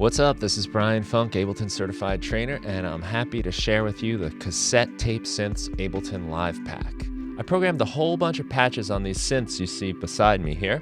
What's up? This is Brian Funk, Ableton Certified Trainer, and I'm happy to share with you the Cassette Tape Synths Ableton Live Pack. I programmed a whole bunch of patches on these synths you see beside me here,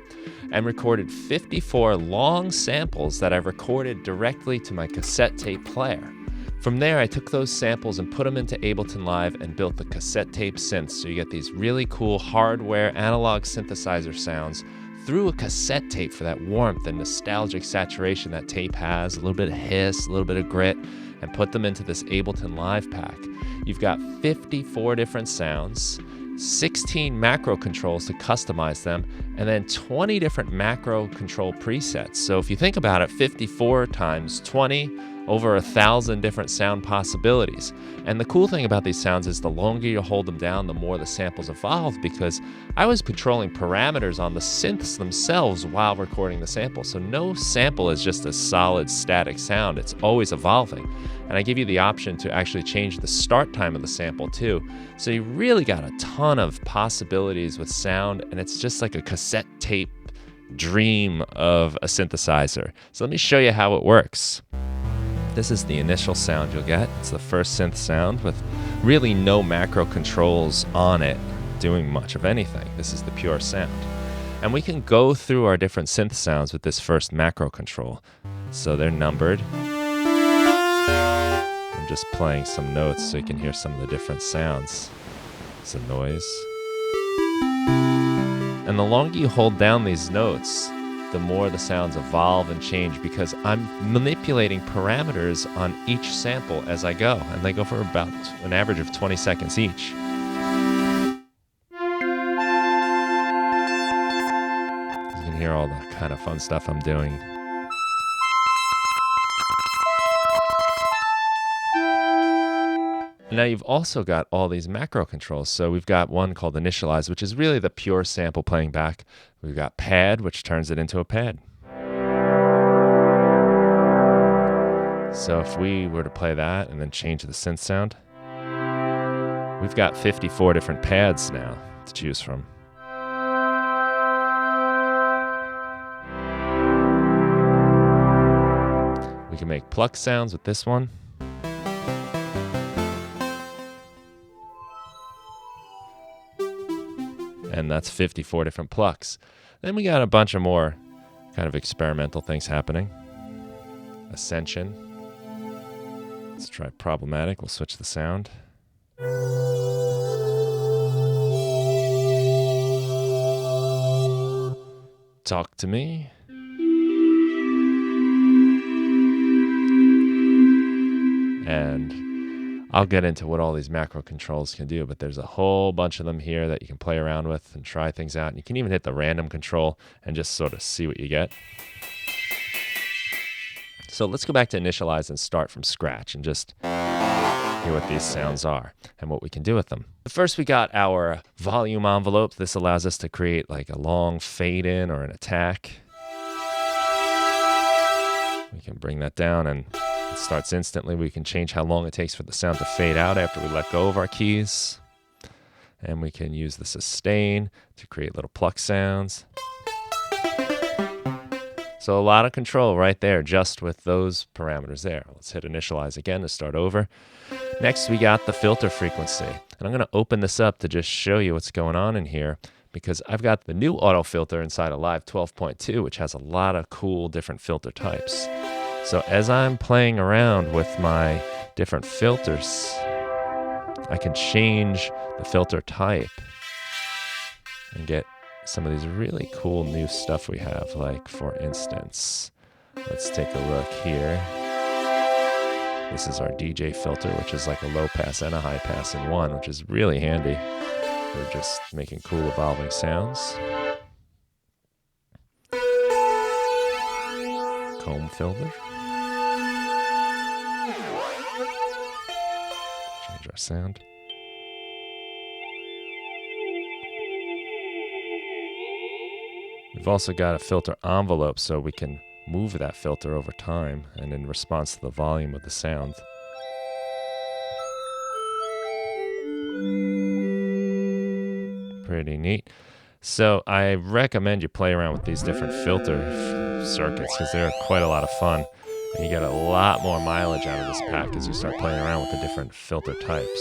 and recorded 54 long samples that I've recorded directly to my cassette tape player. From there, I took those samples and put them into Ableton Live and built the Cassette Tape Synths, so you get these really cool hardware analog synthesizer sounds through a cassette tape for that warmth and nostalgic saturation that tape has, a little bit of hiss, a little bit of grit, and put them into this Ableton Live Pack. You've got 54 different sounds, 16 macro controls to customize them, and then 20 different macro control presets. So if you think about it, 54 times 20, over 1,000 different sound possibilities. And the cool thing about these sounds is the longer you hold them down, the more the samples evolve, because I was controlling parameters on the synths themselves while recording the sample. So no sample is just a solid static sound, it's always evolving. And I give you the option to actually change the start time of the sample too. So you really got a ton of possibilities with sound, and it's just like a cassette tape dream of a synthesizer. So let me show you how it works. This is the initial sound you'll get. It's the first synth sound with really no macro controls on it doing much of anything. This is the pure sound. And we can go through our different synth sounds with this first macro control. So they're numbered. I'm just playing some notes so you can hear some of the different sounds. It's a noise. And the longer you hold down these notes, the more the sounds evolve and change, because I'm manipulating parameters on each sample as I go, and they go for about an average of 20 seconds each. You can hear all the kind of fun stuff I'm doing. Now you've also got all these macro controls. So we've got one called Initialize, which is really the pure sample playing back. We've got Pad, which turns it into a pad. So if we were to play that and then change the synth sound, we've got 54 different pads now to choose from. We can make pluck sounds with this one. And that's 54 different plucks. Then we got a bunch of more kind of experimental things happening. Ascension. Let's try problematic. We'll switch the sound. Talk to me. And I'll get into what all these macro controls can do, but there's a whole bunch of them here that you can play around with and try things out. And you can even hit the random control and just sort of see what you get. So let's go back to Initialize and start from scratch and just hear what these sounds are and what we can do with them. First, we got our volume envelope. This allows us to create like a long fade in or an attack. We can bring that down and it starts instantly. We can change how long it takes for the sound to fade out after we let go of our keys. And we can use the sustain to create little pluck sounds. So a lot of control right there just with those parameters there. Let's hit Initialize again to start over. Next, we got the filter frequency. And I'm going to open this up to just show you what's going on in here, because I've got the new auto filter inside of Live 12.2, which has a lot of cool different filter types. So as I'm playing around with my different filters, I can change the filter type and get some of these really cool new stuff we have. Like, for instance, let's take a look here. This is our DJ filter, which is like a low pass and a high pass in one, which is really handy for just making cool evolving sounds. Comb filter. Change our sound. We've also got a filter envelope, so we can move that filter over time and in response to the volume of the sound. Pretty neat. So I recommend you play around with these different filter circuits because they're quite a lot of fun. And you get a lot more mileage out of this pack as you start playing around with the different filter types.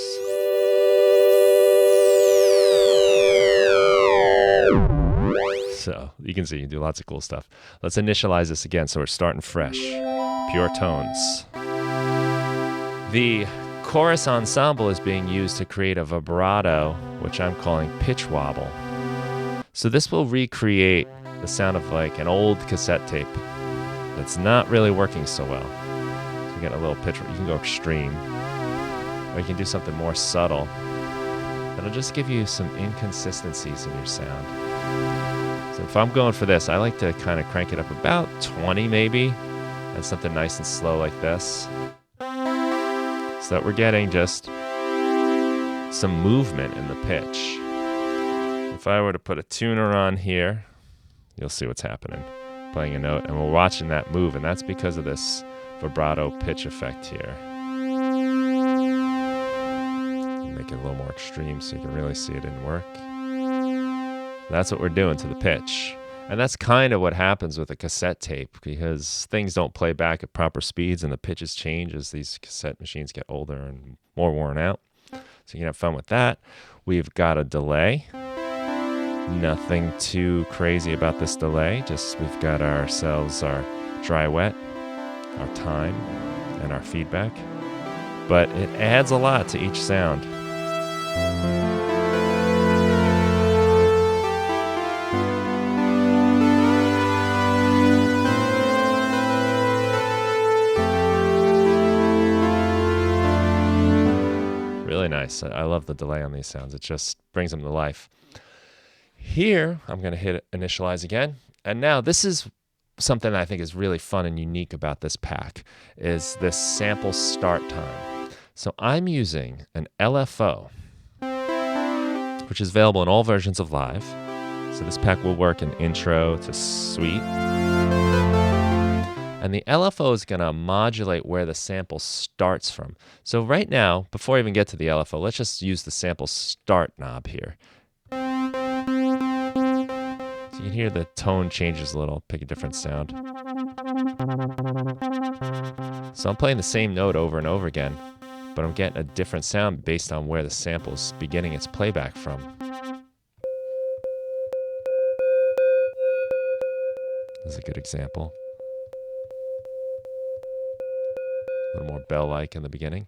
So you can see you can do lots of cool stuff. Let's initialize this again so we're starting fresh. Pure tones. The chorus ensemble is being used to create a vibrato, which I'm calling pitch wobble. So this will recreate the sound of like an old cassette tape that's not really working so well. So you get a little pitch. You can go extreme, or you can do something more subtle. That'll just give you some inconsistencies in your sound. So if I'm going for this, I like to kind of crank it up about 20 maybe, and something nice and slow like this. So that we're getting just some movement in the pitch. If I were to put a tuner on here, you'll see what's happening. Playing a note, and we're watching that move, and that's because of this vibrato pitch effect here. Make it a little more extreme so you can really see it didn't work. That's what we're doing to the pitch. And that's kind of what happens with a cassette tape, because things don't play back at proper speeds and the pitches change as these cassette machines get older and more worn out. So you can have fun with that. We've got a delay. Nothing too crazy about this delay. Just we've got ourselves our dry wet, our time, and our feedback. But it adds a lot to each sound. Really nice. I love the delay on these sounds. It just brings them to life. Here, I'm going to hit initialize again. And now this is something I think is really fun and unique about this pack, is this sample start time. So I'm using an LFO, which is available in all versions of Live. So this pack will work in intro to suite. And the LFO is going to modulate where the sample starts from. So right now, before I even get to the LFO, let's just use the sample start knob here. So you can hear the tone changes a little, pick a different sound. So I'm playing the same note over and over again, but I'm getting a different sound based on where the sample is beginning its playback from. This is a good example. A little more bell-like in the beginning.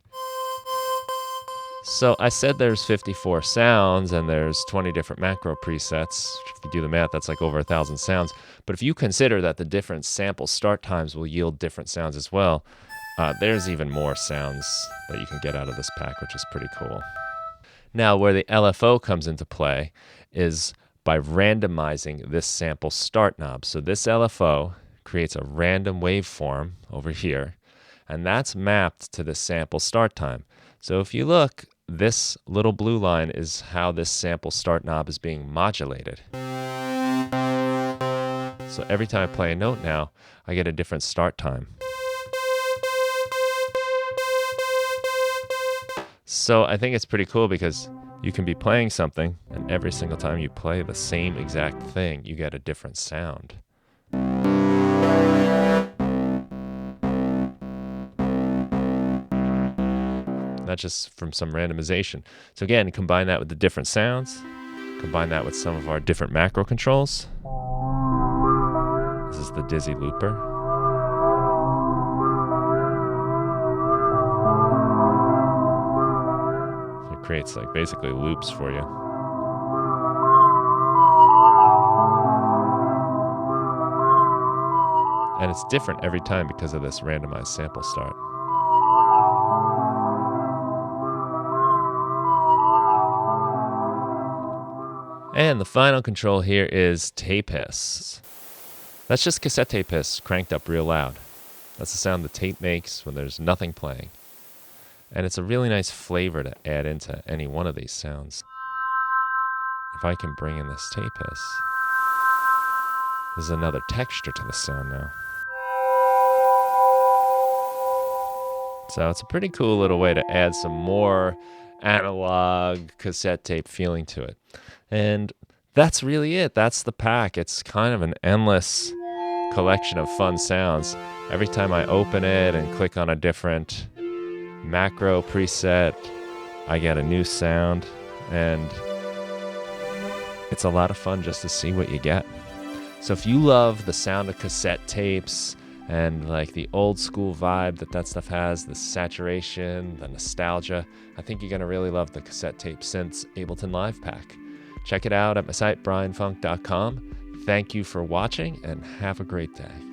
So I said there's 54 sounds and there's 20 different macro presets. If you do the math, that's like over 1,000 sounds. But if you consider that the different sample start times will yield different sounds as well, there's even more sounds that you can get out of this pack, which is pretty cool. Now, where the LFO comes into play is by randomizing this sample start knob. So this LFO creates a random waveform over here, and that's mapped to the sample start time. So if you look, this little blue line is how this sample start knob is being modulated. So every time I play a note now, I get a different start time. So I think it's pretty cool because you can be playing something, and every single time you play the same exact thing, you get a different sound. Not just from some randomization. So again, combine that with the different sounds, combine that with some of our different macro controls. This is the Dizzy Looper. So it creates like basically loops for you. And it's different every time because of this randomized sample start. And the final control here is tape hiss. That's just cassette tape hiss cranked up real loud. That's the sound the tape makes when there's nothing playing. And it's a really nice flavor to add into any one of these sounds. If I can bring in this tape hiss, there's another texture to the sound now. So it's a pretty cool little way to add some more analog cassette tape feeling to it. And that's really it. That's the pack. It's kind of an endless collection of fun sounds. Every time I open it and click on a different macro preset, I get a new sound, and it's a lot of fun just to see what you get. So if you love the sound of cassette tapes and like the old school vibe that stuff has, the saturation, the nostalgia, I think you're going to really love the Cassette Tape Synths Ableton Live Pack. Check it out at my site, brianfunk.com. Thank you for watching, and have a great day.